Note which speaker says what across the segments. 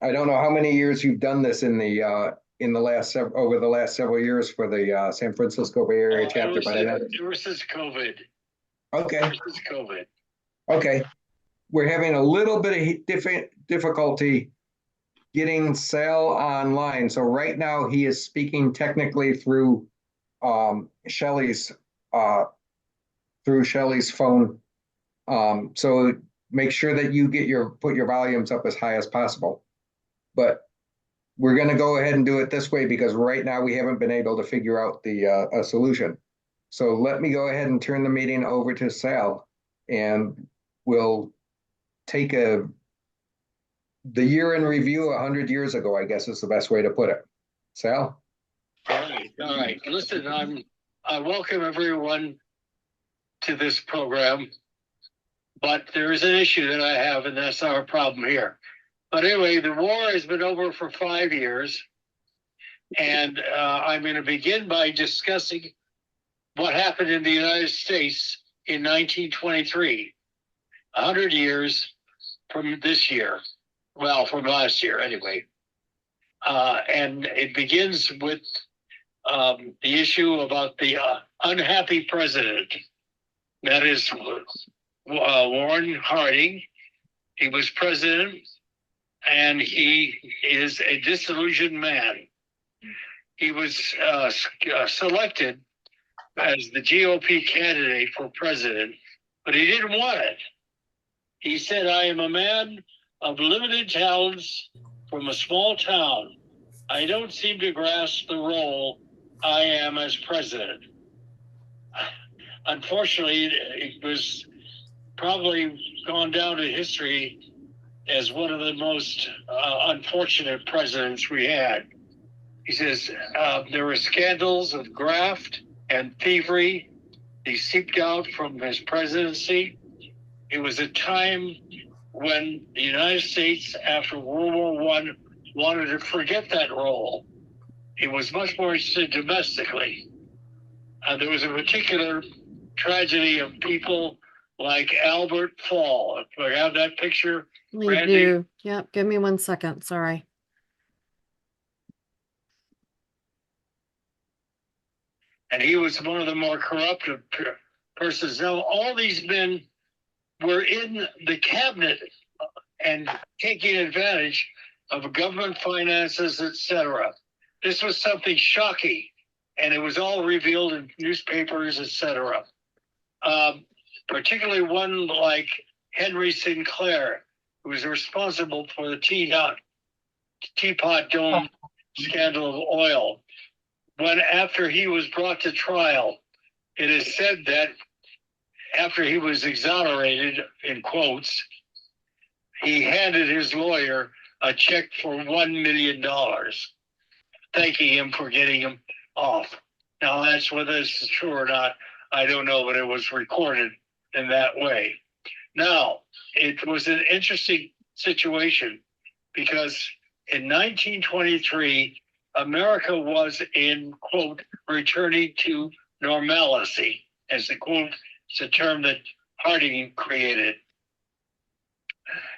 Speaker 1: I don't know how many years you've done this in the over the last several years for the San Francisco Bay Area chapter, but I know.
Speaker 2: Ever since COVID.
Speaker 1: Okay.
Speaker 2: Ever since COVID.
Speaker 1: Okay. We're having a little bit of difficulty getting Sal online. So right now he is speaking technically through Shelley's phone. So make sure that you put your volumes up as high as possible. But we're going to go ahead and do it this way because right now we haven't been able to figure out a solution. So let me go ahead and turn the meeting over to Sal, and we'll take the year in review 100 years ago, I guess is the best way to put it. Sal?
Speaker 2: All right. Listen, I welcome everyone to this program, but there is an issue that I have, and that's our problem here. But anyway, the war has been over for 5 years, and I'm going to begin by discussing what happened in the United States in 1923, 100 years from this year. Well, from last year, anyway. And it begins with the issue about the unhappy president. That is Warren Harding. He was president, and he is a disillusioned man. He was selected as the GOP candidate for president, but he didn't want it. He said, "I am a man of limited talents from a small town. I don't seem to grasp the role I am as president." Unfortunately, it was probably gone down to history as one of the most unfortunate presidents we had. He says there were scandals of graft and thievery. They seeped out from his presidency. It was a time when the United States, after World War I, wanted to forget that role. It was much more interested domestically. There was a particular tragedy of people like Albert Fall. If I have that picture,
Speaker 3: We
Speaker 2: Randy?
Speaker 3: do. Yep. Give me 1 second. Sorry.
Speaker 2: And he was one of the more corrupt persons. Now, all these men were in the cabinet and taking advantage of government finances, etc. This was something shocking, and it was all revealed in newspapers, etc. Particularly one like Henry Sinclair, who was responsible for the Teapot Dome scandal of oil. When after he was brought to trial, it is said that after he was exonerated, in quotes, he handed his lawyer a check for $1 million, thanking him for getting him off. Now, that's whether this is true or not, I don't know, but it was recorded in that way. Now, it was an interesting situation because in 1923, America was in, quote, returning to normalcy, as the quote, it's a term that Harding created.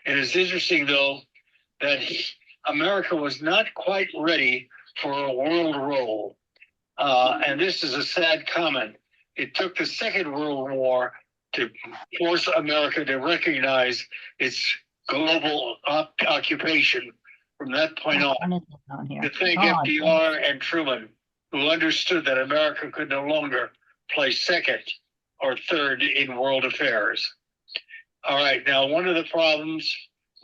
Speaker 2: It is interesting, though, that America was not quite ready for a world role. And this is a sad comment. It took the Second World War to force America to recognize its global occupation. From that point on, to thank FDR and Truman, who understood that America could no longer play second or third in world affairs. All right, now one of the problems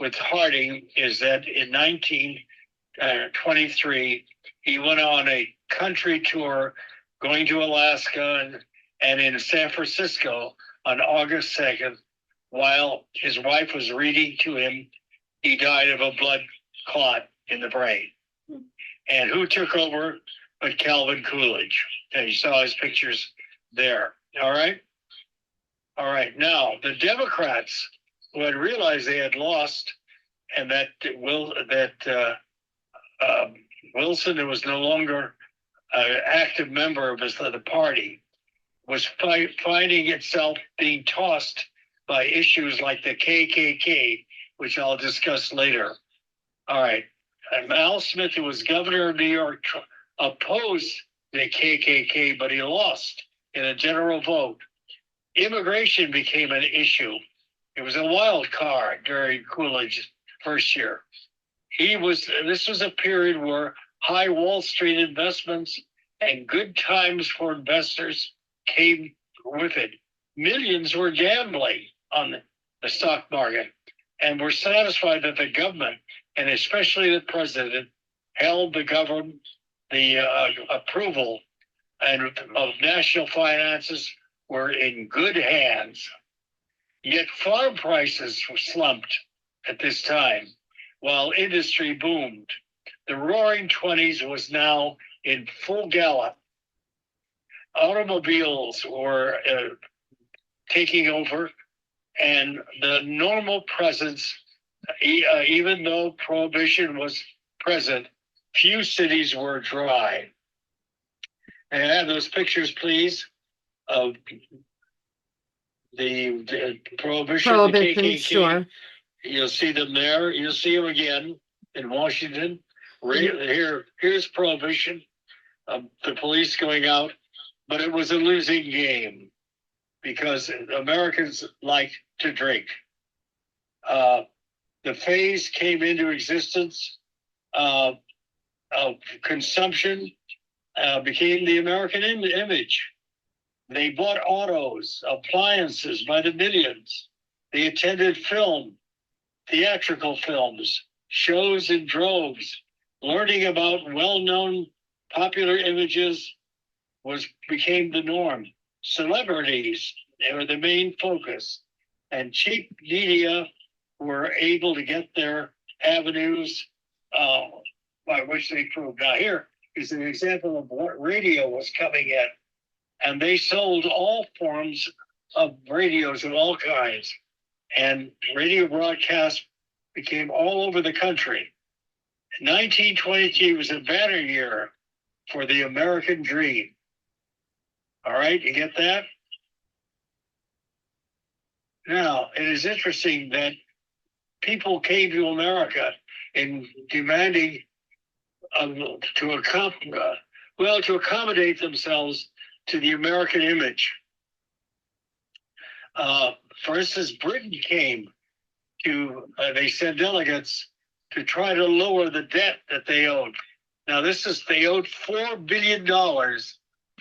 Speaker 2: with Harding is that in 1923, he went on a country tour going to Alaska and in San Francisco on August 2nd, while his wife was reading to him, he died of a blood clot in the brain. And who took over but Calvin Coolidge? And you saw his pictures there. All right. Now, the Democrats, who had realized they had lost and that Wilson was no longer an active member of the party, was finding itself being tossed by issues like the KKK, which I'll discuss later. All right. Al Smith, who was governor of New York, opposed the KKK, but he lost in a general vote. Immigration became an issue. It was a wild card during Coolidge's first year. This was a period where high Wall Street investments and good times for investors came with it. Millions were gambling on the stock market and were satisfied that the government, and especially the president, held the government, the approval of national finances were in good hands. Yet farm prices were slumped at this time, while industry boomed. The Roaring '20s was now in full gallop. Automobiles were taking over, and the normal presence, even though prohibition was present, few cities were dry. And I have those pictures, please, of the prohibition.
Speaker 3: Prohibition,
Speaker 2: the KKK.
Speaker 3: sure.
Speaker 2: You'll see them there. You'll see them again in Washington. Here's prohibition. The police going out, but it was a losing game because Americans liked to drink. The phase came into existence of consumption, became the American image. They bought autos, appliances by the millions. They attended theatrical films, shows in droves. Learning about well-known popular images became the norm. Celebrities, they were the main focus. And cheap media were able to get their avenues by which they proved. Now here is an example of what radio was coming in. And they sold all forms of radios of all kinds. And radio broadcast became all over the country. 1922 was a banner year for the American dream. All right, you get that? Now, it is interesting that people came to America in demanding to accommodate themselves to the American image. For instance, Britain came they sent delegates to try to lower the debt that they owed. Now, they owed $4 billion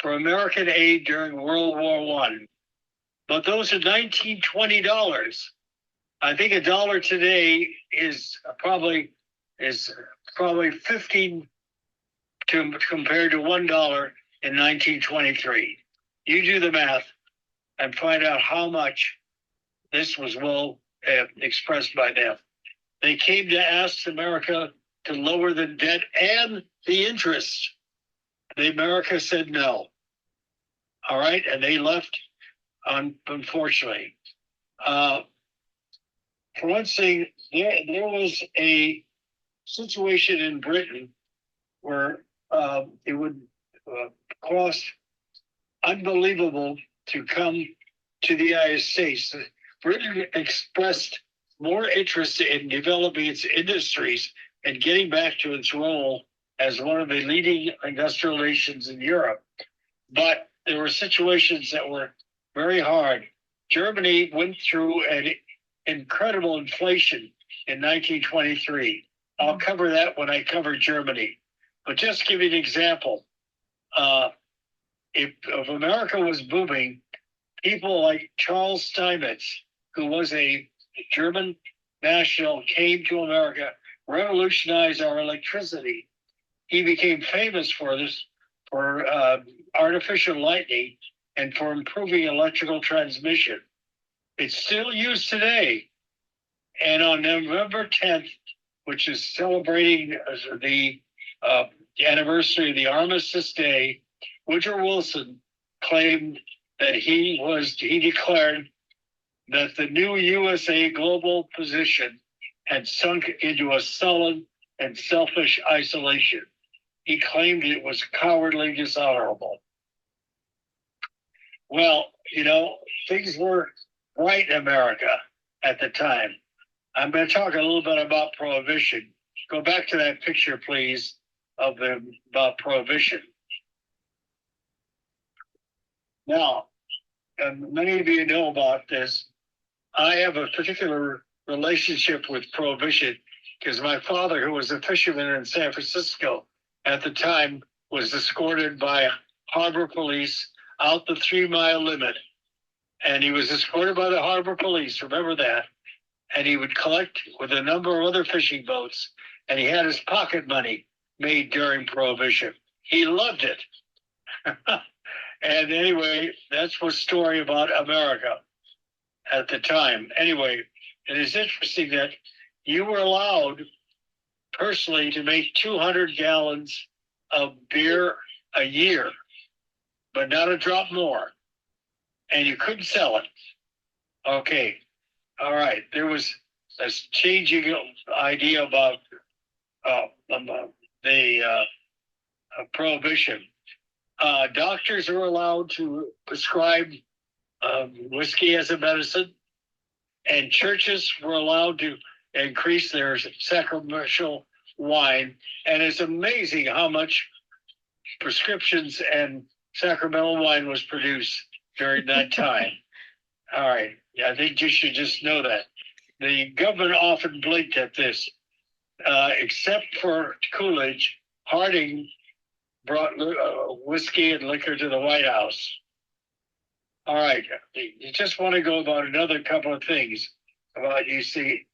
Speaker 2: for American aid during World War I. But those are $1920. I think a dollar today is probably 15 compared to $1 in 1923. You do the math and find out how much this was well expressed by them. They came to ask America to lower the debt and the interest. America said no. All right, and they left, unfortunately. For one thing, there was a situation in Britain where it would cost unbelievable to come to the United States. Britain expressed more interest in developing its industries and getting back to its role as one of the leading industrial nations in Europe. But there were situations that were very hard. Germany went through an incredible inflation in 1923. I'll cover that when I cover Germany. But just to give you an example, if America was booming, people like Charles Steinmetz, who was a German national, came to America, revolutionized our electricity. He became famous for this, for artificial lightning and for improving electrical transmission. It's still used today. And on November 10th, which is celebrating the anniversary of the Armistice Day, Woodrow Wilson claimed that he declared that the new USA global position had sunk into a sullen and selfish isolation. He claimed it was cowardly dishonorable. Well, things were right in America at the time. I'm going to talk a little bit about prohibition. go back to that picture, please, of about prohibition. Now, and many of you know about this. I have a particular relationship with prohibition because my father, who was a fisherman in San Francisco at the time, was escorted by harbor police out the 3-mile limit. And he was escorted by the harbor police, remember that. And he would collect with a number of other fishing boats, and he had his pocket money made during Prohibition. He loved it. And anyway, that's a story about America at the time. Anyway, it is interesting that you were allowed personally to make 200 gallons of beer a year, but not a drop more. And you couldn't sell it. Okay. All right. There was a changing idea about the prohibition. Doctors are allowed to prescribe whiskey as a medicine, and churches were allowed to increase their sacramental wine. And it's amazing how much prescriptions and sacramental wine was produced during that time. All right. Yeah, I think you should just know that. The government often blinked at this. Except for Coolidge, Harding brought whiskey and liquor to the White House. All right. You just want to go about another couple of things about, you see,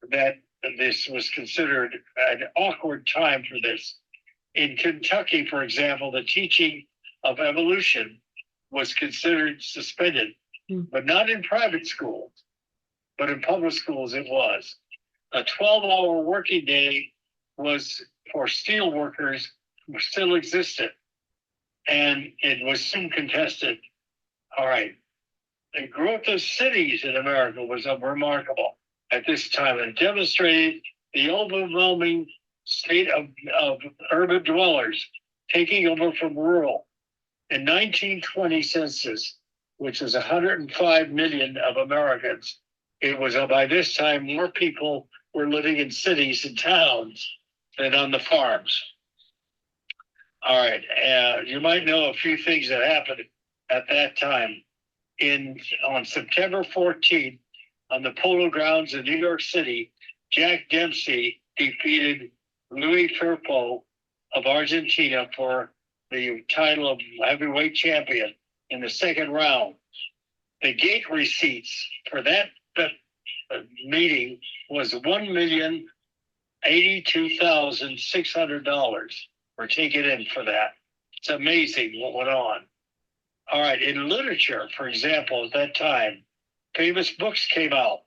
Speaker 2: that this was considered an awkward time for this. In Kentucky, for example, the teaching of evolution was considered suspended, but not in private schools, but in public schools it was. A 12-hour working day was for steel workers who still existed, and it was soon contested. All right. The growth of cities in America was remarkable at this time and demonstrated the overwhelming state of urban dwellers taking over from rural. In 1920 census, which was 105 million of Americans, it was by this time more people were living in cities and towns than on the farms. All right, you might know a few things that happened at that time. On September 14th, on the Polo Grounds in New York City, Jack Dempsey defeated Louis Firpo of Argentina for the title of heavyweight champion in the second round. The gate receipts for that meeting was $1,082,600 were taken in for that. It's amazing what went on. All right, in literature, for example, at that time, famous books came out.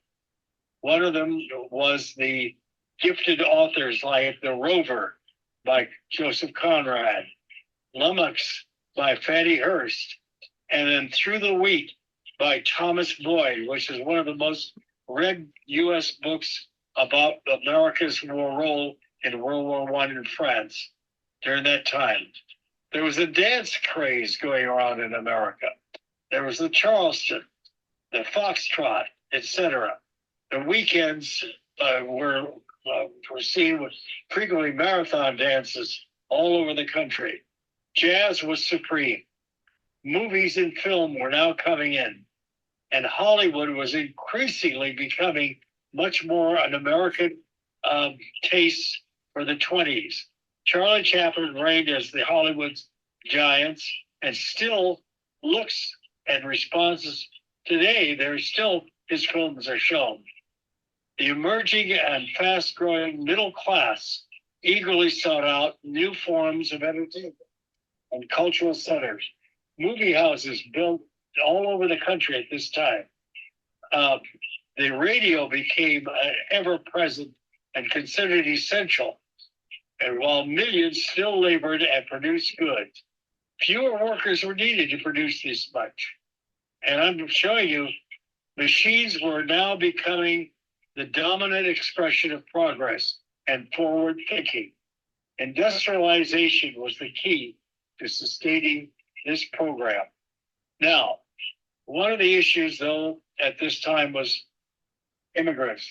Speaker 2: One of them was the gifted authors like The Rover by Joseph Conrad, Lummox by Fannie Hurst, and then Through the Wheat by Thomas Boyd, which is one of the most read U.S. books about America's role in World War I in France during that time. There was a dance craze going around in America. There was the Charleston, the Foxtrot, etc. The weekends were seen with frequently marathon dances all over the country. Jazz was supreme. Movies and film were now coming in, and Hollywood was increasingly becoming much more an American taste for the 20s. Charlie Chaplin reigned as the Hollywood's giants and still looks and responses today. There's still his films are shown. The emerging and fast-growing middle class eagerly sought out new forms of entertainment and cultural centers. Movie houses built all over the country at this time. The radio became ever-present and considered essential. And while millions still labored and produced goods, fewer workers were needed to produce this much. And I'm showing you, machines were now becoming the dominant expression of progress and forward thinking. Industrialization was the key to sustaining this program. Now, one of the issues, though, at this time was immigrants.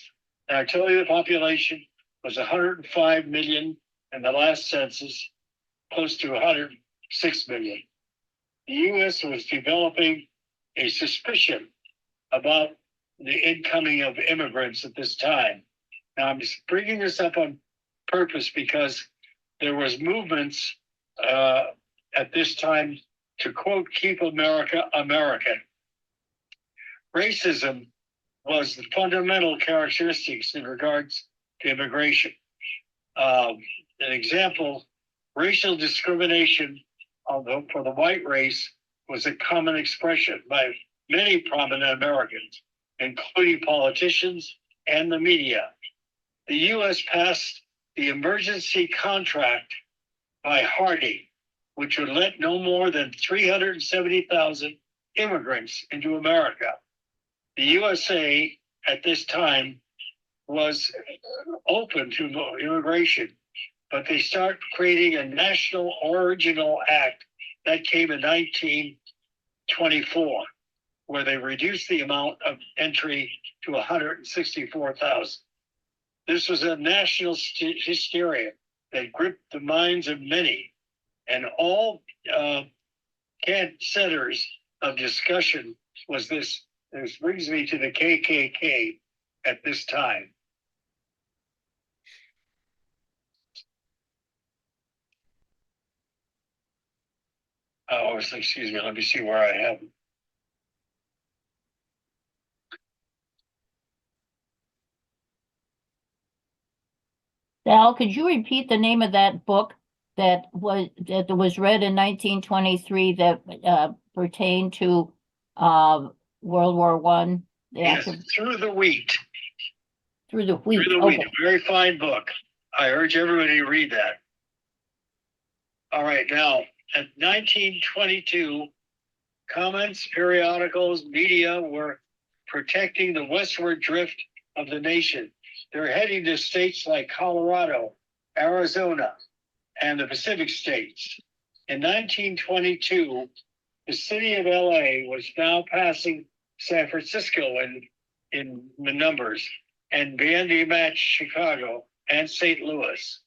Speaker 2: And I tell you, the population was 105 million, and the last census close to 106 million. The U.S. was developing a suspicion about the incoming of immigrants at this time. Now, I'm just bringing this up on purpose because there was movements at this time to, quote, keep America American. Racism was the fundamental characteristics in regards to immigration. An example, racial discrimination for the white race was a common expression by many prominent Americans, including politicians and the media. The U.S. passed the emergency contract by Harding, which would let no more than 370,000 immigrants into America. The USA at this time was open to immigration, but they start creating a National Original Act that came in 1924, where they reduced the amount of entry to 164,000. This was a national hysteria that gripped the minds of many, and all centers of discussion was this. This brings me to the KKK at this time. Oh, excuse me, let me see where I have them.
Speaker 4: Al, could you repeat the name of that book that was read in 1923 that pertained to World War I?
Speaker 2: Yes, Through the Wheat.
Speaker 4: Through the Wheat.
Speaker 2: Through the Wheat, a very fine book. I urge everybody to read that. All right, now, at 1922, comments, periodicals, media were protecting the westward drift of the nation. They're heading to states like Colorado, Arizona, and the Pacific states. In 1922, the city of LA was now passing San Francisco in the numbers, and began to match Chicago and St. Louis.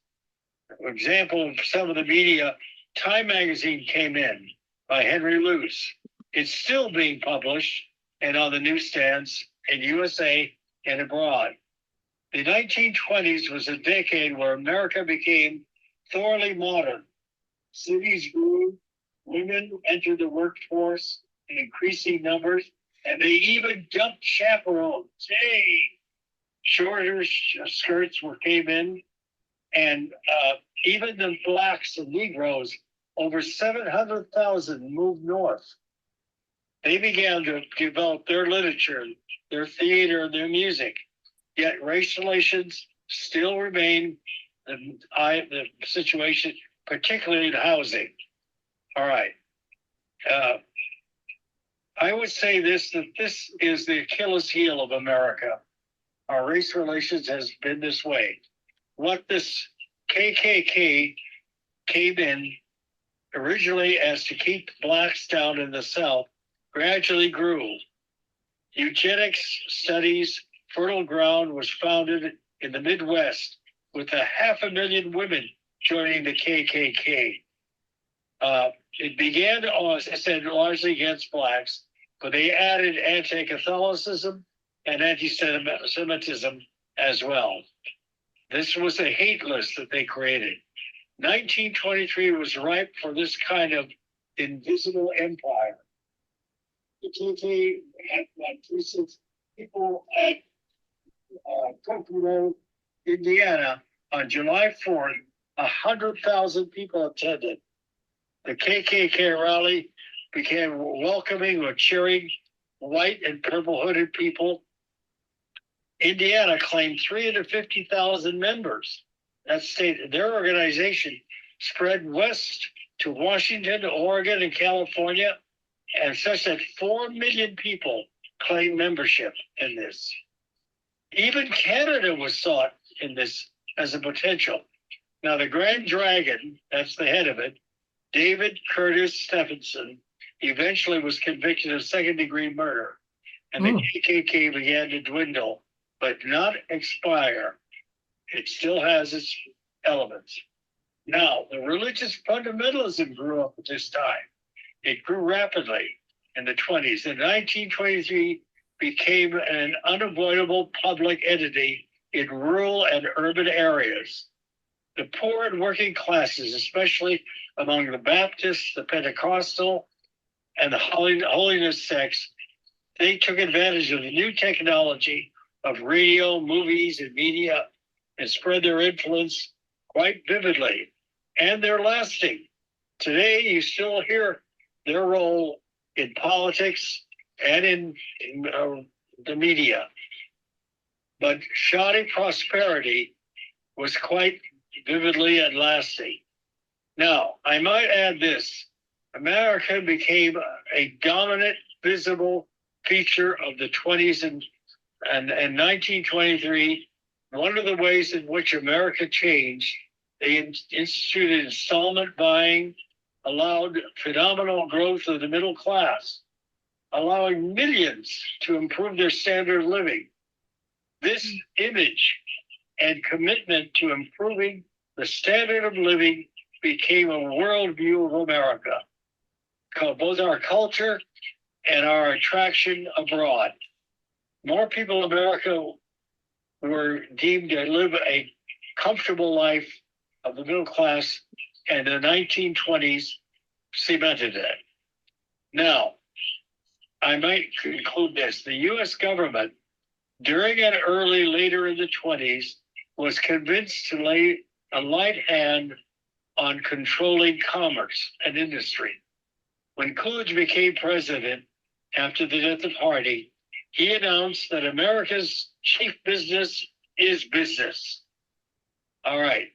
Speaker 2: For example, some of the media, Time magazine came in by Henry Luce. It's still being published and on the newsstands in USA and abroad. The 1920s was a decade where America became thoroughly modern. Cities grew, women entered the workforce in increasing numbers, and they even dumped chaperones. Hey, shorter skirts came in, and even the blacks and Negroes, over 700,000 moved north. They began to develop their literature, their theater, and their music. Yet race relations still remain the situation, particularly in housing. All right. I would say that this is the Achilles heel of America. Our race relations has been this way. What this KKK came in originally as to keep blacks down in the South gradually grew. Eugenics studies, Fertile Ground was founded in the Midwest with 500,000 women joining the KKK. It began, as I said, largely against blacks, but they added anti-Catholicism and anti-Semitism as well. This was a hate list that they created. 1923 was ripe for this kind of invisible empire. The KKK had precincts. People at Kokomo, Indiana, on July 4th, 100,000 people attended. The KKK rally became welcoming with cheering white and purple-hooded people. Indiana claimed 350,000 members. That state, their organization spread west to Washington, Oregon, and California, and such that 4 million people claimed membership in this. Even Canada was sought in this as a potential. Now, the Grand Dragon, that's the head of it, David Curtis Stephenson, eventually was convicted of second-degree murder, and the KKK began to dwindle, but not expire. it still has its elements. Now, the religious fundamentalism grew up at this time. It grew rapidly in the 20s. In 1923, became an unavoidable public entity in rural and urban areas. The poor and working classes, especially among the Baptists, the Pentecostal, and the holiness sects, they took advantage of the new technology of radio, movies, and media and spread their influence quite vividly. And they're lasting. Today, you still hear their role in politics and in the media. But shoddy prosperity was quite vividly and lasting. Now, I might add this. America became a dominant, visible feature of the 20s and 1923. One of the ways in which America changed, they instituted installment buying, allowed phenomenal growth of the middle class, allowing millions to improve their standard of living. This image and commitment to improving the standard of living became a worldview of America, both our culture and our attraction abroad. More people in America were deemed to live a comfortable life of the middle class, and the 1920s cemented that. Now, I might conclude this. The US government, during and later in the 20s, was convinced to lay a light hand on controlling commerce and industry. When Coolidge became president after the death of Hardie, he announced that America's chief business is business. All right.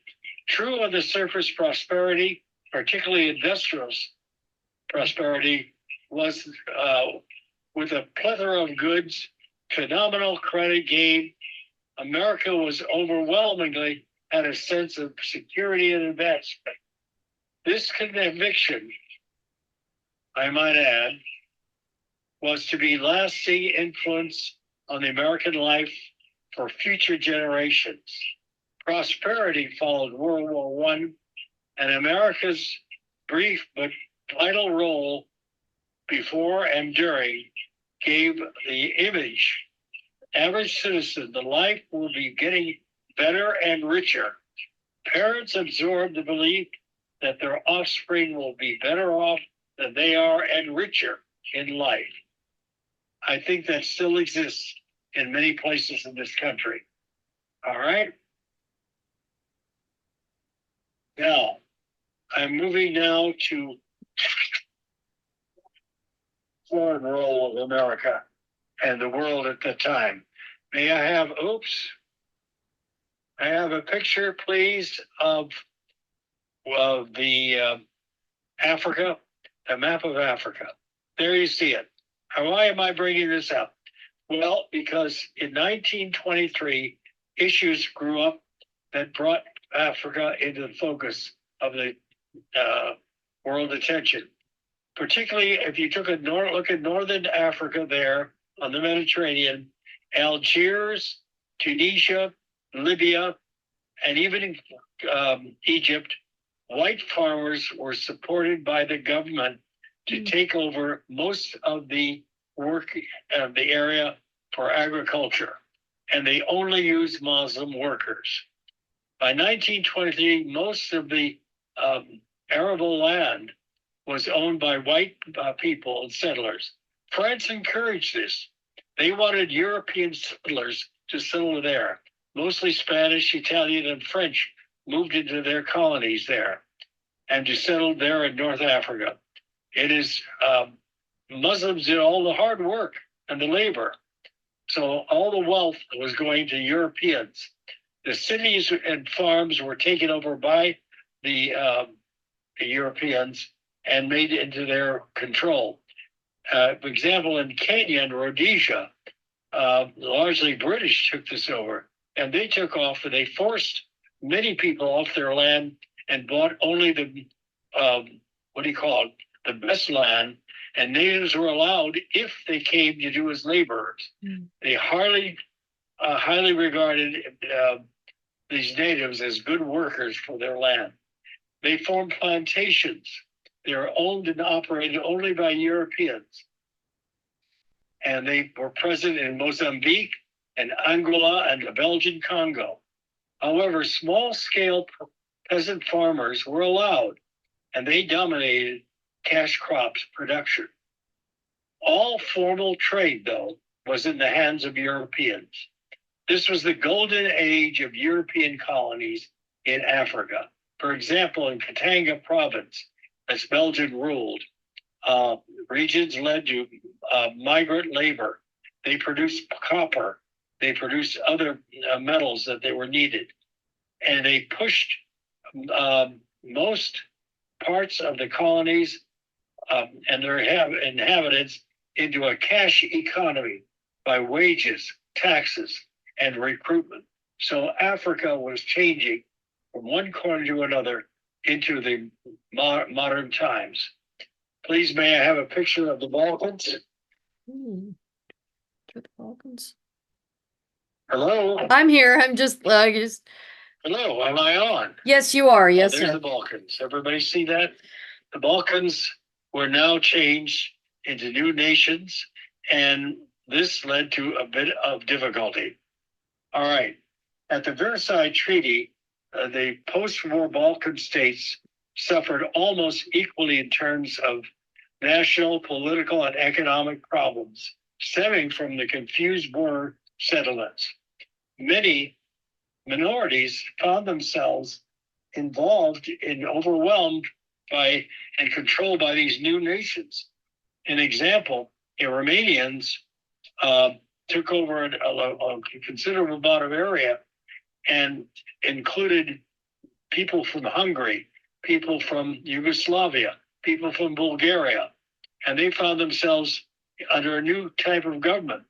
Speaker 2: True on the surface, prosperity, particularly industrial prosperity, was with a plethora of goods, phenomenal credit gain. America was overwhelmingly had a sense of security and advancement. This conviction, I might add, was to be lasting influence on the American life for future generations. Prosperity followed World War I, and America's brief but vital role before and during gave the image, average citizen, the life will be getting better and richer. Parents absorb the belief that their offspring will be better off than they are and richer in life. I think that still exists in many places in this country. All right. Now, I'm moving now to foreign role of America and the world at the time. May I have, I have a picture, please, of the Africa, a map of Africa. There you see it. Why am I bringing this up? Well, because in 1923, issues grew up that brought Africa into the focus of the world attention. Particularly if you took a look at Northern Africa there on the Mediterranean, Algiers, Tunisia, Libya, and even Egypt, white farmers were supported by the government to take over most of the work of the area for agriculture, and they only used Muslim workers. By 1923, most of the arable land was owned by white people and settlers. France encouraged this. They wanted European settlers to settle there. Mostly Spanish, Italian, and French moved into their colonies there and to settle there in North Africa. It is Muslims did all the hard work and the labor. So all the wealth was going to Europeans. The cities and farms were taken over by the Europeans and made into their control. For example, in Kenya and Rhodesia, largely British took this over, and they took off and they forced many people off their land and bought only the, the best land, and natives were allowed, if they came to do as laborers. They highly regarded these natives as good workers for their land. They formed plantations. They were owned and operated only by Europeans. And they were present in Mozambique and Angola and the Belgian Congo. However, small-scale peasant farmers were allowed, and they dominated cash crops production. All formal trade, though, was in the hands of Europeans. This was the golden age of European colonies in Africa. For example, in Katanga province, as Belgium ruled, regions led to migrant labor. They produced copper. They produced other metals that they were needed. And they pushed most parts of the colonies and their inhabitants into a cash economy by wages, taxes, and recruitment. So Africa was changing from one corner to another into the modern times. Please, may I have a picture of the Balkans?
Speaker 3: To the Balkans.
Speaker 2: Hello?
Speaker 3: I'm here. I'm just,
Speaker 2: Hello, am I on?
Speaker 3: yes, you are. Yes,
Speaker 2: There's
Speaker 3: sir.
Speaker 2: the Balkans. Everybody see that? The Balkans were now changed into new nations, and this led to a bit of difficulty. All right. At the Versailles Treaty, the post-war Balkan states suffered almost equally in terms of national, political, and economic problems stemming from the confused border settlements. Many minorities found themselves involved and overwhelmed by and controlled by these new nations. An example, the Romanians took over a considerable amount of area and included people from Hungary, people from Yugoslavia, people from Bulgaria, and they found themselves under a new type of government.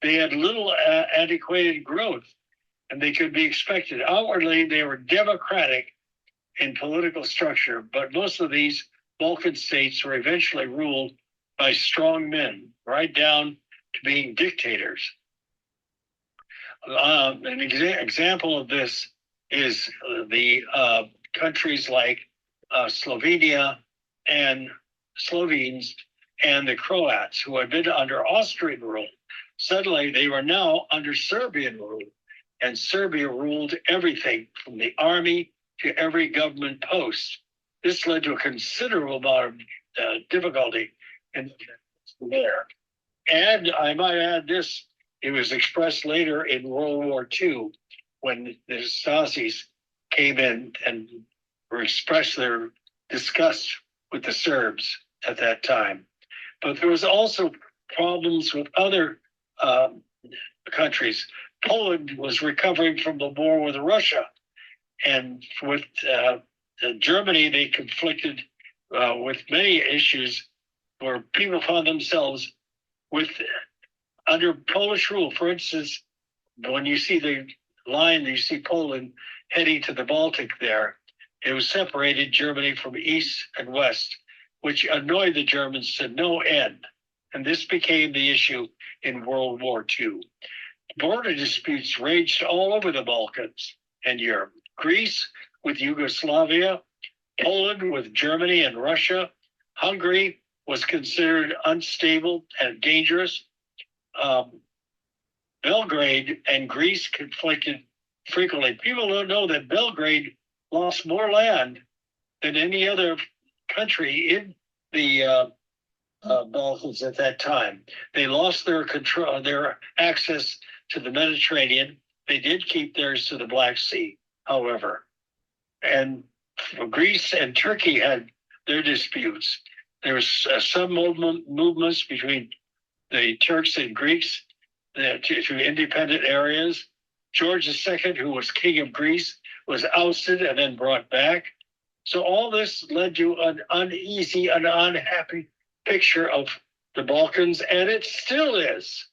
Speaker 2: They had little adequate growth, and they could be expected. Outwardly, they were democratic in political structure, but most of these Balkan states were eventually ruled by strong men, right down to being dictators. An example of this is the countries like Slovenia and Slovenes and the Croats, who had been under Austrian rule. Suddenly, they were now under Serbian rule, and Serbia ruled everything from the army to every government post. This led to a considerable amount of difficulty in there. And I might add this, it was expressed later in World War II when the Stasis came in and expressed their disgust with the Serbs at that time. But there was also problems with other countries. Poland was recovering from the war with Russia, and with Germany, they conflicted with many issues where people found themselves with under Polish rule. For instance, when you see the line, you see Poland heading to the Baltic there. It was separated Germany from east and west, which annoyed the Germans to no end. And this became the issue in World War II. Border disputes raged all over the Balkans and Europe. Greece with Yugoslavia, Poland with Germany and Russia. Hungary was considered unstable and dangerous. Belgrade and Greece conflicted frequently. People don't know that Belgrade lost more land than any other country in the Balkans at that time. They lost their control, their access to the Mediterranean. They did keep theirs to the Black Sea, however. And Greece and Turkey had their disputes. There was some movements between the Turks and Greeks to independent areas. George II, who was king of Greece, was ousted and then brought back. So all this led to an uneasy and unhappy picture of the Balkans, and it still is,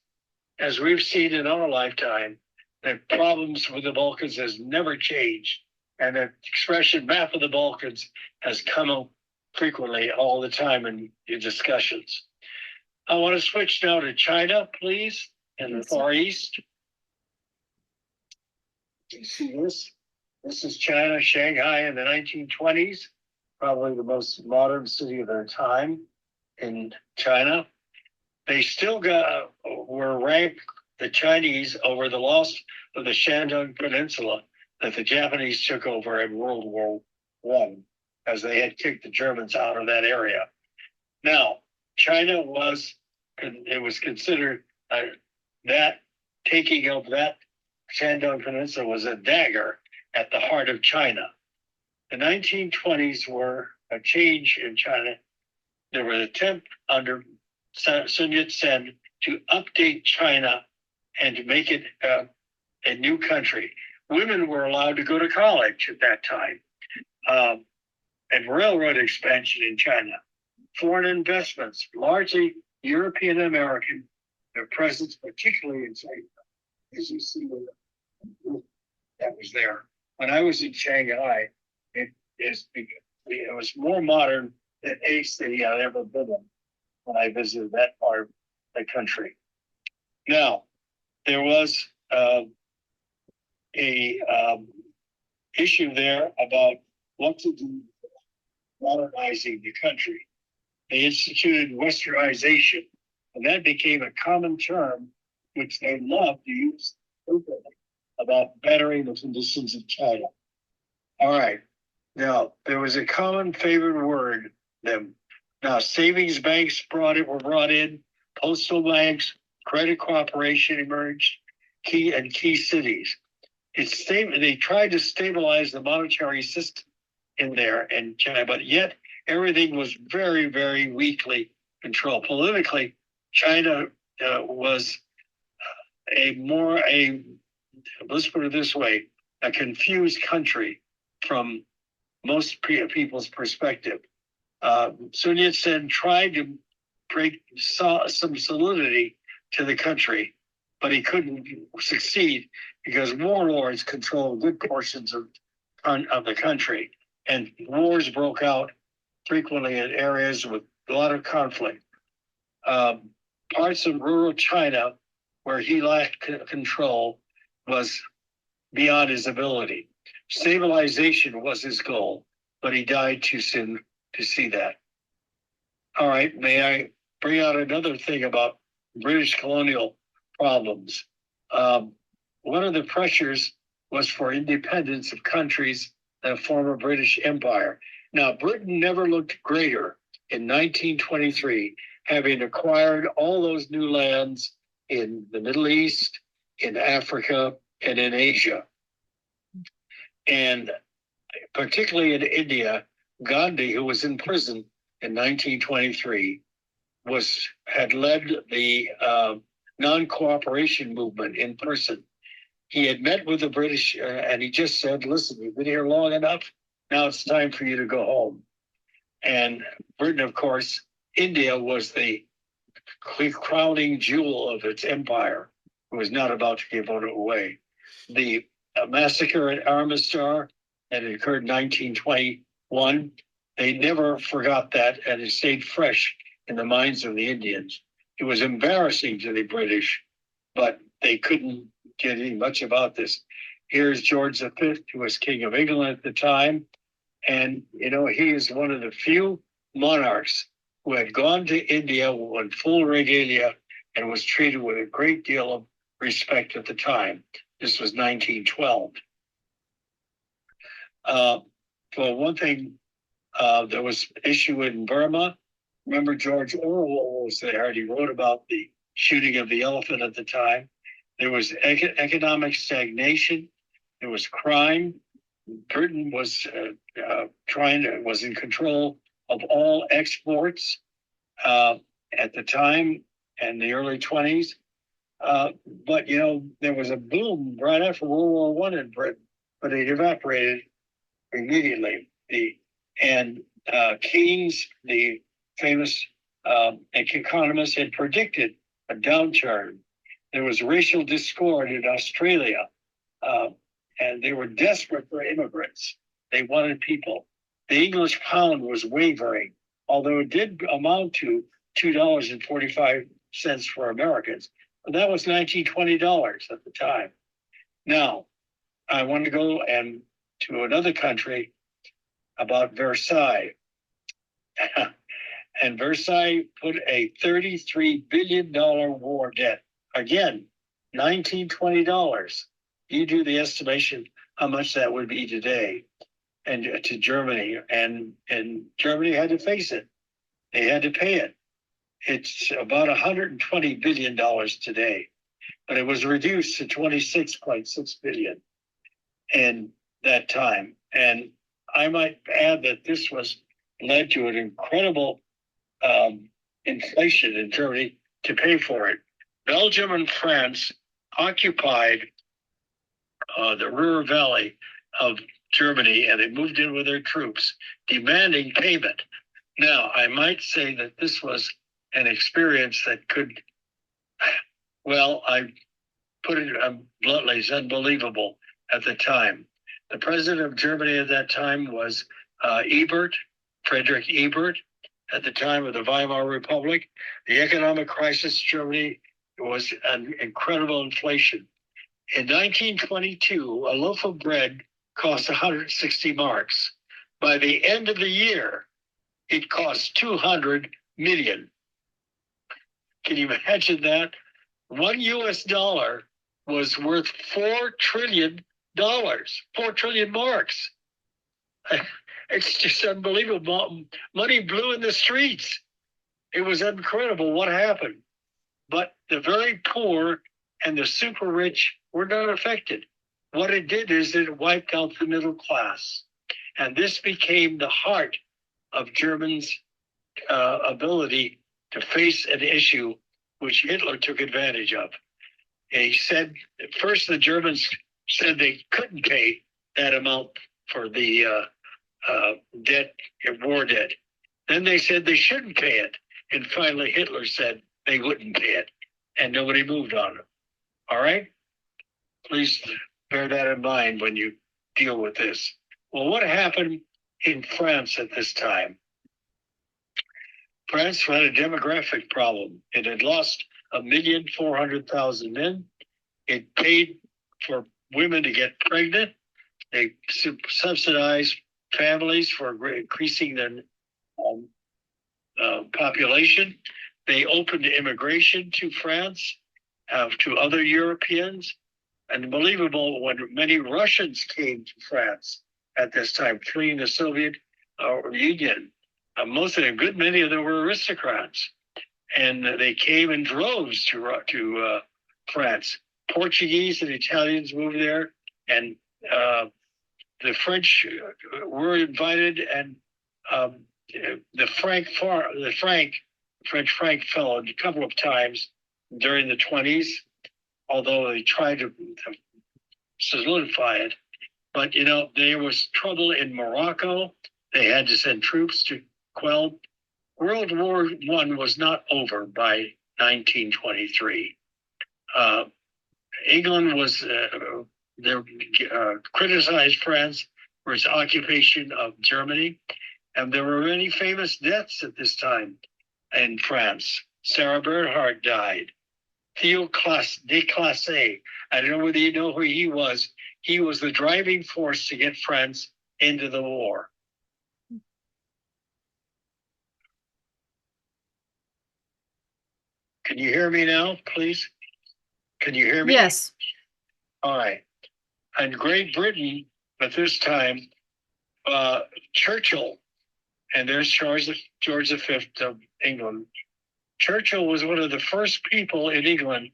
Speaker 2: as we've seen in our lifetime. The problems with the Balkans has never changed, and the expression map of the Balkans has come up frequently all the time in discussions. I want to switch now to China, please, and the Far East. You see this? This is China, Shanghai in the 1920s, probably the most modern city of their time in China. They still were ranked the Chinese over the loss of the Shandong Peninsula that the Japanese took over in World War I, as they had kicked the Germans out of that area. Now, China was considered that taking of that Shandong Peninsula was a dagger at the heart of China. The 1920s were a change in China. There was an attempt under Sun Yat-sen to update China and to make it a new country. Women were allowed to go to college at that time, and railroad expansion in China. Foreign investments, largely European American, their presence, particularly in China, as you see that was there. When I was in Shanghai, it was more modern than any city I'd ever been in when I visited that part of the country. Now, there was issue there about what to do modernizing the country. They instituted westernization, and that became a common term which they loved to use about bettering the conditions of China. All right. Now, there was a common favorite word. Now, savings banks were brought in, postal banks, credit cooperation emerged, key cities. They tried to stabilize the monetary system in there in China, but yet everything was very, very weakly controlled. Politically, China was let's put it this way, a confused country from most people's perspective. Sun Yat-sen tried to bring some solidity to the country, but he couldn't succeed because warlords controlled good portions of the country, and wars broke out frequently in areas with a lot of conflict. Parts of rural China where he lacked control was beyond his ability. Stabilization was his goal, but he died too soon to see that. All right, may I bring out another thing about British colonial problems? One of the pressures was for independence of countries in a former British Empire. Now, Britain never looked greater in 1923, having acquired all those new lands in the Middle East, in Africa, and in Asia. And particularly in India, Gandhi, who was in prison in 1923, had led the non-cooperation movement in person. He had met with the British and he just said, listen, you've been here long enough. Now it's time for you to go home. And Britain, of course, India was the crowning jewel of its empire. It was not about to give it away. The massacre at Amritsar that occurred in 1921, they never forgot that, and it stayed fresh in the minds of the Indians. It was embarrassing to the British, but they couldn't get any much about this. Here's George V, who was King of England at the time. And, he is one of the few monarchs who had gone to India in full regalia and was treated with a great deal of respect at the time. This was 1912. For one thing, there was issue in Burma. Remember, George Orwell was there, and he wrote about the shooting of the elephant at the time. There was economic stagnation. There was crime. Britain was was in control of all exports at the time in the early 20s. But, there was a boom right after World War I in Britain, but it evaporated immediately. Keynes, the famous economist, had predicted a downturn. There was racial discord in Australia, and they were desperate for immigrants. They wanted people. The English pound was wavering, although it did amount to $2.45 for Americans. But that was $19-20 at the time. Now, I want to go to another country about Versailles. And Versailles put a $33 billion war debt. Again, $1920. You do the estimation how much that would be today, and to Germany, and Germany had to face it. They had to pay it. It's about $120 billion today, but it was reduced to $26.6 billion in that time. And I might add that this led to an incredible inflation in Germany to pay for it. Belgium and France occupied the Ruhr Valley of Germany, and they moved in with their troops, demanding payment. Now, I might say that this was an experience that could, well, I put it bluntly, it's unbelievable at the time. The president of Germany at that time was Friedrich Ebert. At the time of the Weimar Republic, the economic crisis in Germany was an incredible inflation. In 1922, a loaf of bread cost 160 marks. By the end of the year, it cost 200 million. Can you imagine that? One US dollar was worth $4 trillion, 4 trillion marks. It's just unbelievable. Money blew in the streets. It was incredible what happened. But the very poor and the super rich were not affected. What it did is it wiped out the middle class. And this became the heart of Germans' ability to face an issue which Hitler took advantage of. And he said, at first the Germans said they couldn't pay that amount for the war debt. Then they said they shouldn't pay it. And finally Hitler said they wouldn't pay it. And nobody moved on it. All right? Please bear that in mind when you deal with this. Well, what happened in France at this time? France had a demographic problem. It had lost 1,400,000 men. It paid for women to get pregnant. They subsidized families for increasing their population. They opened immigration to France, to other Europeans. And unbelievable, when many Russians came to France at this time, fleeing the Soviet Union, most of them, good many of them were aristocrats. And they came in droves to France. Portuguese and Italians moved there, and the French were invited, and the French franc fell a couple of times during the 20s, although they tried to solidify it. But, there was trouble in Morocco. They had to send troops to quell. World War I was not over by 1923. England was criticized France for its occupation of Germany, and there were many famous deaths at this time in France. Sarah Bernhardt died. Theo Desclassés, I don't know whether you know who he was. He was the driving force to get France into the war. Can you hear me now, please? Can you hear me?
Speaker 3: Yes.
Speaker 2: All right. And Great Britain, at this time, Churchill, and there's George V of England. Churchill was one of the first people in England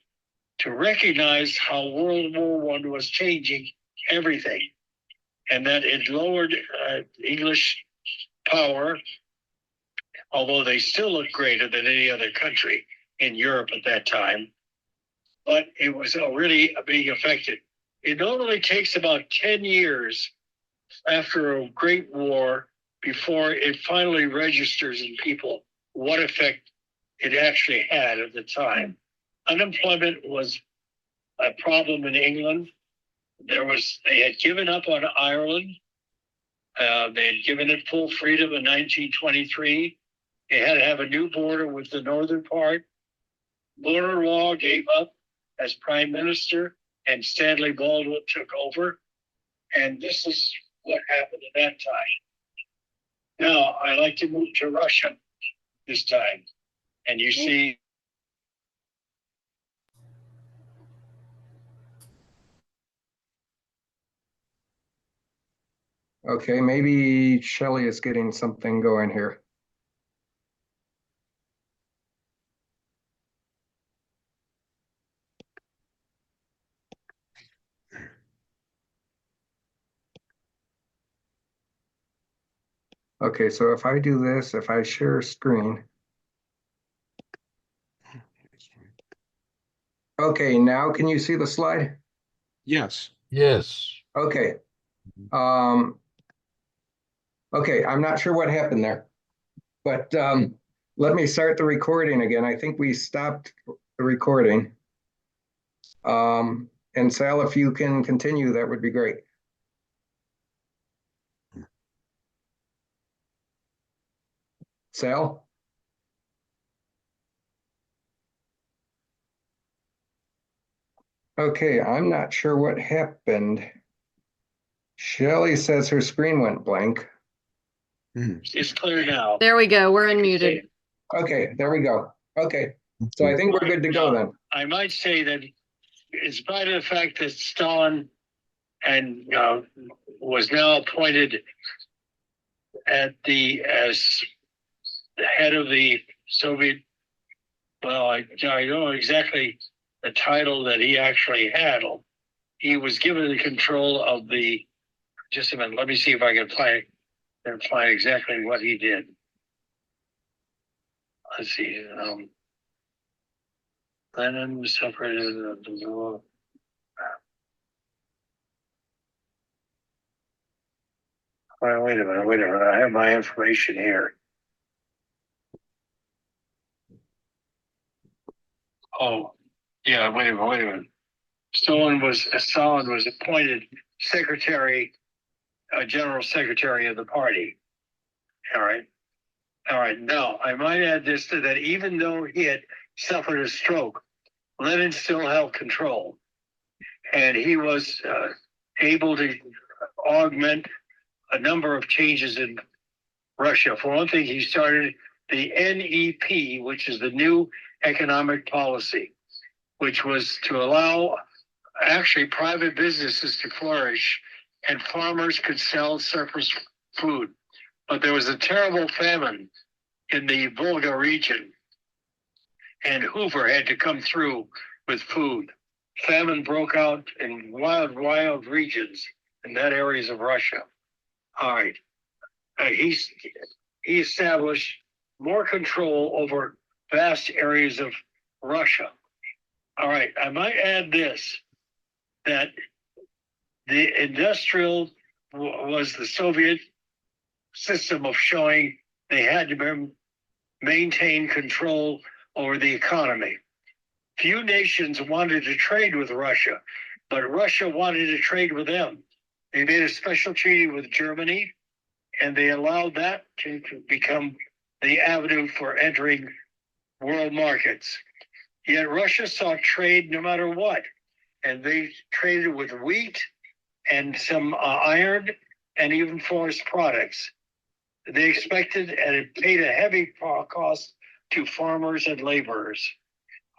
Speaker 2: to recognize how World War I was changing everything, and that it lowered English power, although they still looked greater than any other country in Europe at that time. But it was already being affected. It normally takes about 10 years after a great war before it finally registers in people what effect it actually had at the time. Unemployment was a problem in England. They had given up on Ireland. They had given it full freedom in 1923. They had to have a new border with the northern part. Border Law gave up as prime minister, and Stanley Baldwin took over. And this is what happened at that time. Now, I like to move to Russia this time. And you see,
Speaker 1: Okay, maybe Shelley is getting something going here. Okay, so if I do this, if I share screen. Okay, now can you see the slide?
Speaker 5: Yes.
Speaker 6: Yes.
Speaker 1: Okay. Okay, I'm not sure what happened there, but let me start the recording again. I think we stopped the recording. And Sal, if you can continue, that would be great. Sal? Okay, I'm not sure what happened. Shelley says her screen went blank.
Speaker 2: it's clear now.
Speaker 3: There we go. We're unmuted.
Speaker 1: Okay, there we go. Okay, so I think we're good to go then.
Speaker 2: I might say that in spite of the fact that Stalin and was now appointed as the head of the Soviet, well, I don't know exactly the title that he actually had. He was given the control of the, just a minute, let me see if I can find exactly what he did. Let's see. Lenin separated the wait a minute. I have my information here. Oh, yeah, wait a minute. Stalin was appointed general secretary of the party. All right. Now, I might add this to that even though he had suffered a stroke, Lenin still held control. And he was able to augment a number of changes in Russia. For one thing, he started the NEP, which is the new economic policy, which was to allow actually private businesses to flourish and farmers could sell surplus food. But there was a terrible famine in the Volga region, and Hoover had to come through with food. Famine broke out in wild regions in that areas of Russia. All right. He established more control over vast areas of Russia. All right. I might add this, that the industrial was the Soviet system of showing they had to maintain control over the economy. Few nations wanted to trade with Russia, but Russia wanted to trade with them. They made a special treaty with Germany, and they allowed that to become the avenue for entering world markets. Yet Russia saw trade no matter what, and they traded with wheat and some iron and even forest products. They expected, and it paid a heavy cost to farmers and laborers.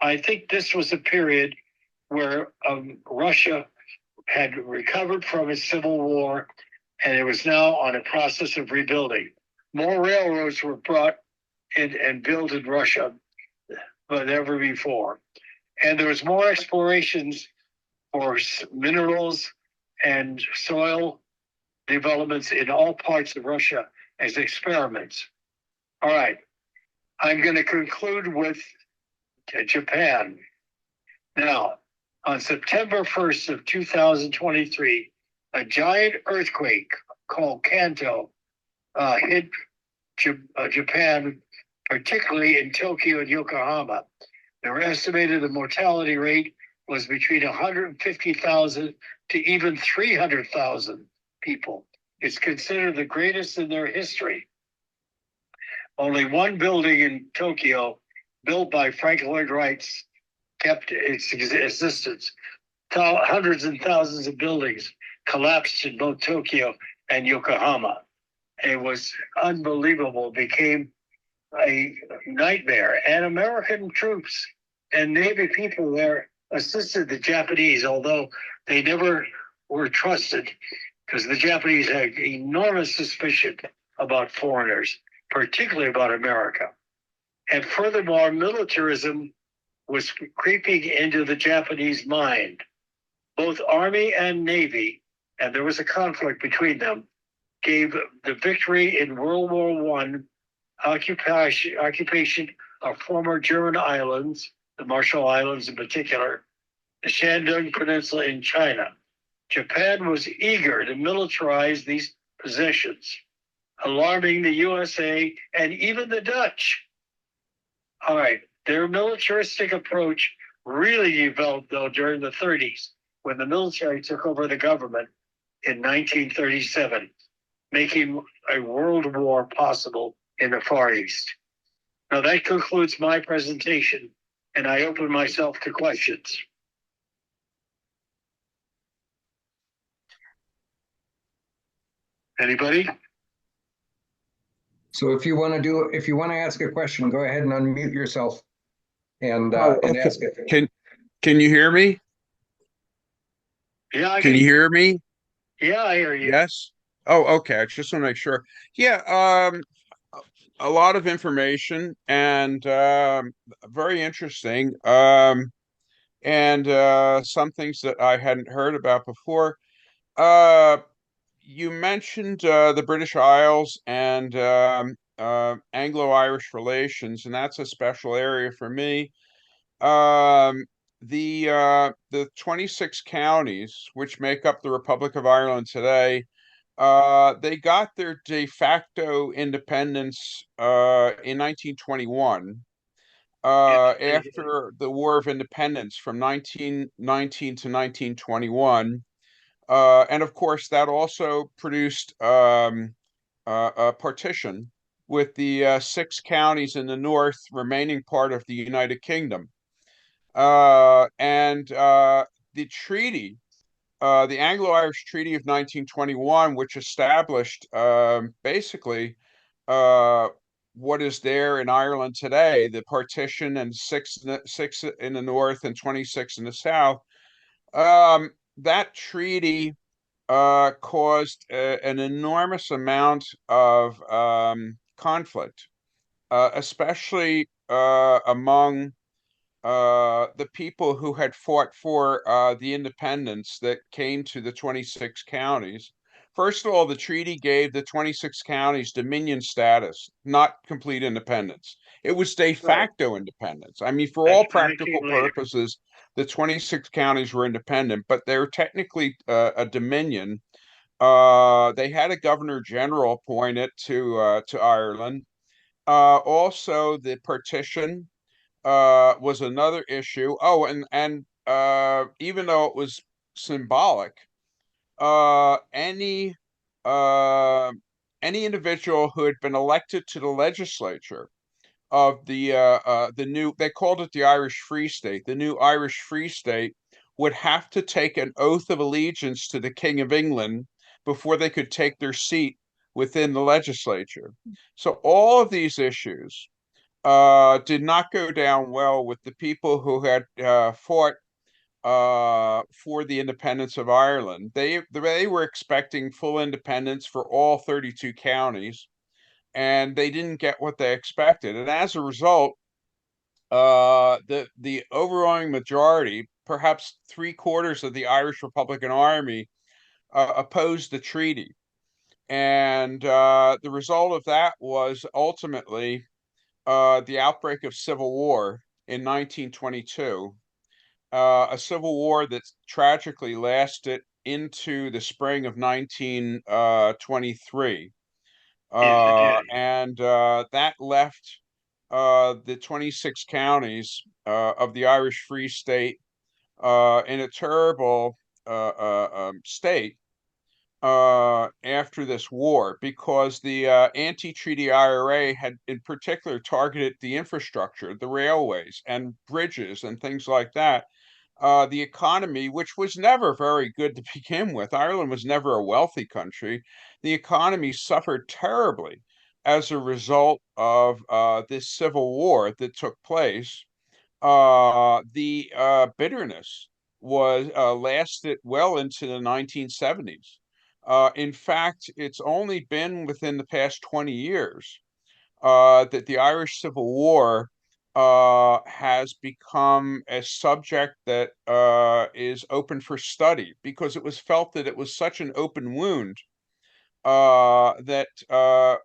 Speaker 2: I think this was a period where Russia had recovered from its civil war, and it was now on a process of rebuilding. More railroads were brought in and built in Russia than ever before. And there was more explorations for minerals and soil developments in all parts of Russia as experiments. All right, I'm going to conclude with Japan. Now, on September 1st of 2023, a giant earthquake called Kanto hit Japan, particularly in Tokyo and Yokohama. They were estimated the mortality rate was between 150,000 to even 300,000 people. It's considered the greatest in their history. Only one building in Tokyo, built by Frank Lloyd Wright, kept its existence. hundreds and thousands of buildings collapsed in both Tokyo and Yokohama. It was unbelievable. It became a nightmare. And American troops and Navy people there assisted the Japanese, although they never were trusted because the Japanese had enormous suspicion about foreigners, particularly about America. And furthermore, militarism was creeping into the Japanese mind. Both Army and Navy, and there was a conflict between them, gave the victory in World War I occupation of former German islands, the Marshall Islands in particular, the Shandong Peninsula in China. Japan was eager to militarize these possessions, alarming the USA and even the Dutch. All right, their militaristic approach really developed, though, during the 30s, when the military took over the government in 1937, making a world war possible in the Far East. Now, that concludes my presentation, and I open myself to questions. Anybody?
Speaker 1: So if you want to ask a question, go ahead and unmute yourself and
Speaker 5: Okay.
Speaker 1: ask it.
Speaker 5: Can you hear me?
Speaker 2: Yeah,
Speaker 5: Can you hear me?
Speaker 2: Yeah, I hear you.
Speaker 5: Yes. Oh, okay. I just want to make sure. Yeah, a lot of information and very interesting. And some things that I hadn't heard about before. You mentioned the British Isles and Anglo-Irish relations, and that's a special area for me. The 26 counties which make up the Republic of Ireland today, they got their de facto independence in 1921, after the War of Independence from 1919 to 1921. And of course, that also produced a partition with the 6 counties in the north remaining part of the United Kingdom. And the treaty, the Anglo-Irish Treaty of 1921, which established basically what is there in Ireland today, the partition and six in the north and 26 in the south. That treaty caused an enormous amount of conflict, especially among the people who had fought for the independence that came to the 26 counties. First of all, the treaty gave the 26 counties dominion status, not complete independence. It was de facto independence. I mean, for all practical purposes, the 26 counties were independent, but they're technically a dominion. They had a governor general appointed to Ireland. Also, the partition was another issue. Oh, and even though it was symbolic, any individual who had been elected to the legislature of the new, they called it the Irish Free State, the new Irish Free State, would have to take an oath of allegiance to the King of England before they could take their seat within the legislature. So all of these issues did not go down well with the people who had fought for the independence of Ireland. They were expecting full independence for all 32 counties, and they didn't get what they expected. And as a result, the overwhelming majority, perhaps 3/4 of the Irish Republican Army, opposed the treaty. And the result of that was ultimately the outbreak of civil war in 1922, a civil war that tragically lasted into the spring of 1923. And that left the 26 counties of the Irish Free State in a terrible state after this war, because the anti-treaty IRA had in particular targeted the infrastructure, the railways and bridges and things like that. the economy, which was never very good to begin with. Ireland was never a wealthy country. The economy suffered terribly as a result of this civil war that took place. The bitterness was lasted well into the 1970s. In fact, it's only been within the past 20 years that the Irish Civil War has become a subject that is open for study because it was felt that it was such an open wound that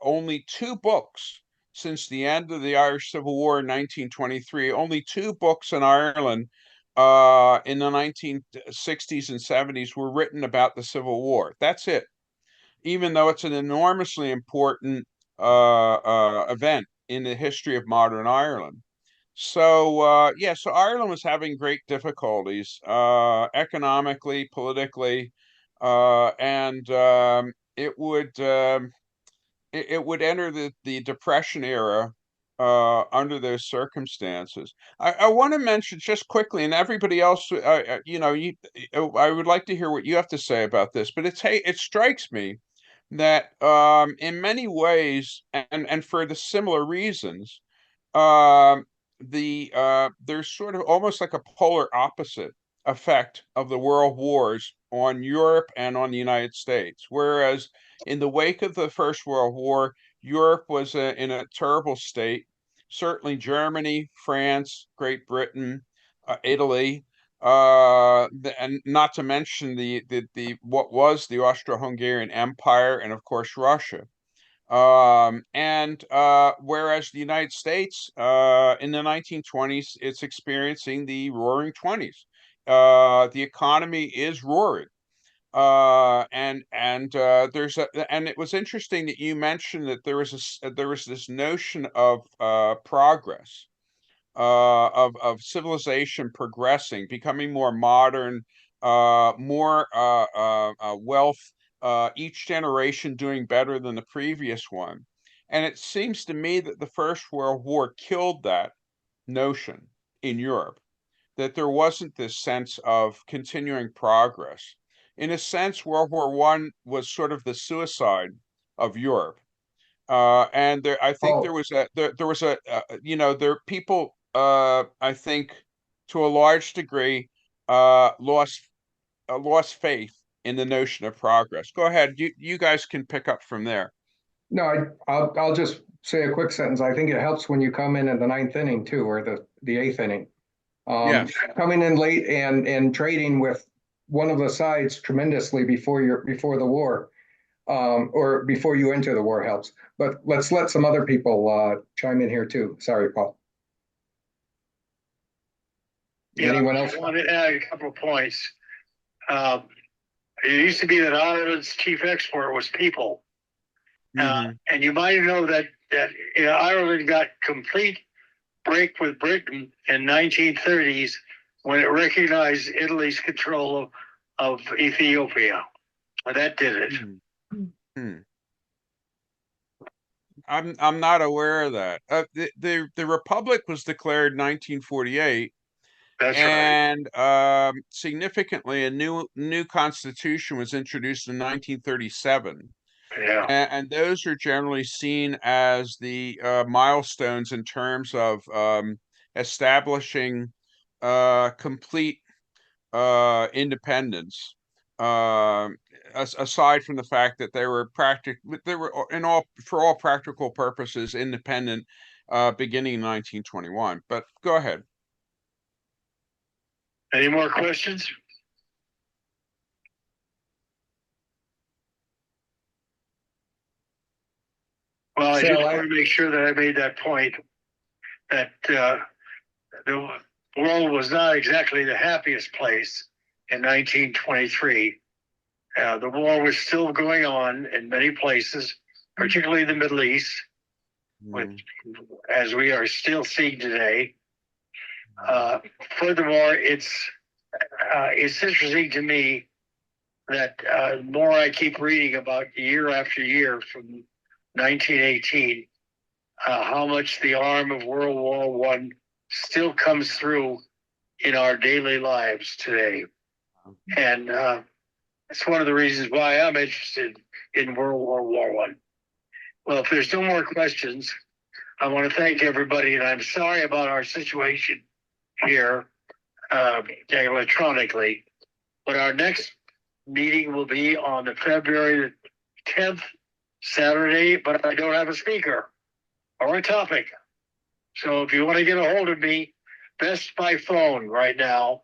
Speaker 5: only two books since the end of the Irish Civil War in 1923, only two books in Ireland in the 1960s and 70s were written about the Civil War. That's it. Even though it's an enormously important event in the history of modern Ireland. So yeah, so Ireland was having great difficulties economically, politically, and it would enter the Depression era under those circumstances. I want to mention just quickly, and everybody else, I would like to hear what you have to say about this. But it strikes me that in many ways, and for the similar reasons, um, there's sort of almost like a polar opposite effect of the world wars on Europe and on the United States. Whereas in the wake of the First World War, Europe was in a terrible state. Certainly, Germany, France, Great Britain, Italy, and not to mention the what was the Austro-Hungarian Empire, and of course Russia. And whereas the United States in the 1920s, it's experiencing the Roaring 20s. The economy is roaring. And it was interesting that you mentioned that there was this notion of progress, of civilization progressing, becoming more modern, more wealth, each generation doing better than the previous one. And it seems to me that the First World War killed that notion in Europe, that there wasn't this sense of continuing progress. In a sense, World War One was sort of the suicide of Europe. And I think
Speaker 1: Oh,
Speaker 5: there was a there people I think to a large degree lost faith in the notion of progress. Go ahead, you guys can pick up from there.
Speaker 1: no, I'll just say a quick sentence. I think it helps when you come in the ninth inning too, or the eighth inning.
Speaker 5: Yes.
Speaker 1: Coming in late and trading with one of the sides tremendously before the war, or before you enter the war helps. But let's let some other people chime in here too. Sorry, Paul.
Speaker 2: Yeah,
Speaker 1: Anyone else?
Speaker 2: I want to add a couple of points. It used to be that Ireland's chief export was people. And you might know that Ireland got complete break with Britain in 1930s when it recognized Italy's control of Ethiopia. That did it.
Speaker 5: I'm not aware of that. The Republic was declared 1948.
Speaker 2: That's right.
Speaker 5: And significantly, a new constitution was introduced in 1937.
Speaker 2: Yeah.
Speaker 5: And those are generally seen as the milestones in terms of establishing complete independence. Aside from the fact that they were for all practical purposes independent beginning in 1921. But go ahead.
Speaker 2: Any more questions? Well, I just want to make sure that I made that point, that the world was not exactly the happiest place in 1923. The war was still going on in many places, particularly the Middle East, as we are still seeing today. Furthermore, it's interesting to me that the more I keep reading about year after year from 1918, how much the arm of World War I still comes through in our daily lives today. And it's one of the reasons why I'm interested in World War I. Well, if there's no more questions, I want to thank everybody, and I'm sorry about our situation here electronically. But our next meeting will be on the February 10th, Saturday, but I don't have a speaker or a topic. So if you want to get a hold of me, best by phone right now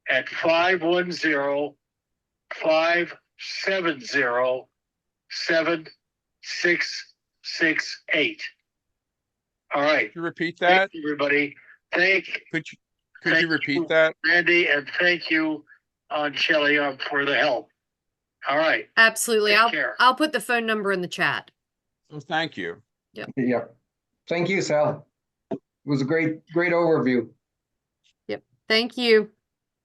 Speaker 2: at 510-570-7668. All right.
Speaker 5: Could you repeat that?
Speaker 2: Thank you, everybody. Thank
Speaker 5: Could you
Speaker 2: thank
Speaker 5: repeat
Speaker 2: you,
Speaker 5: that?
Speaker 2: Randy, and thank you, Shelley, for the help. All right.
Speaker 3: Absolutely.
Speaker 2: Take
Speaker 3: I'll
Speaker 2: care.
Speaker 3: I'll put the phone number in the chat.
Speaker 5: Well, thank you.
Speaker 1: Yep. Thank you, Sal. It was a great overview.
Speaker 3: Thank you.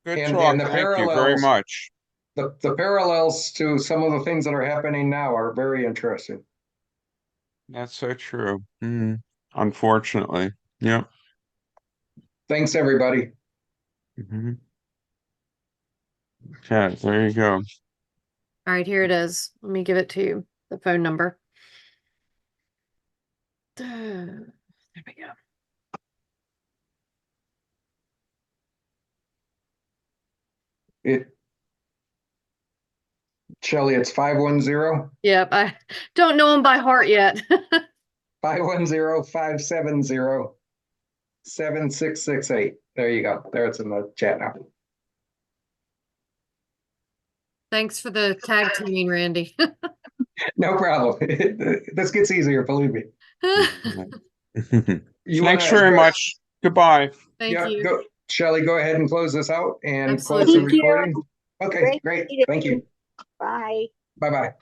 Speaker 5: Good
Speaker 1: And-
Speaker 5: talk.
Speaker 1: and the
Speaker 5: Thank you very
Speaker 1: parallels-
Speaker 5: much.
Speaker 1: The parallels to some of the things that are happening now are very interesting.
Speaker 5: That's so true. Unfortunately. Yep.
Speaker 1: Thanks, everybody.
Speaker 5: Mhm. Okay, there you go.
Speaker 3: All right, here it is. Let me give it to you. The phone number. There we go.
Speaker 1: Shelley, it's 510
Speaker 3: Yep, I don't know them by heart yet.
Speaker 1: 510-570-7668. There you go. There, it's in the chat now.
Speaker 3: Thanks for the tag teaming, Randy.
Speaker 1: No problem. This gets easier, believe me. You
Speaker 5: Thanks
Speaker 1: wanna
Speaker 5: very
Speaker 1: go-
Speaker 5: much. Goodbye.
Speaker 3: Thank
Speaker 1: Yeah,
Speaker 3: you.
Speaker 1: go, Shelley, go ahead and close this out and close the
Speaker 3: Absolutely.
Speaker 6: Thank you.
Speaker 1: recording. Okay,
Speaker 6: Great
Speaker 1: great.
Speaker 6: meeting.
Speaker 1: Thank you.
Speaker 6: Bye.
Speaker 1: Bye-bye.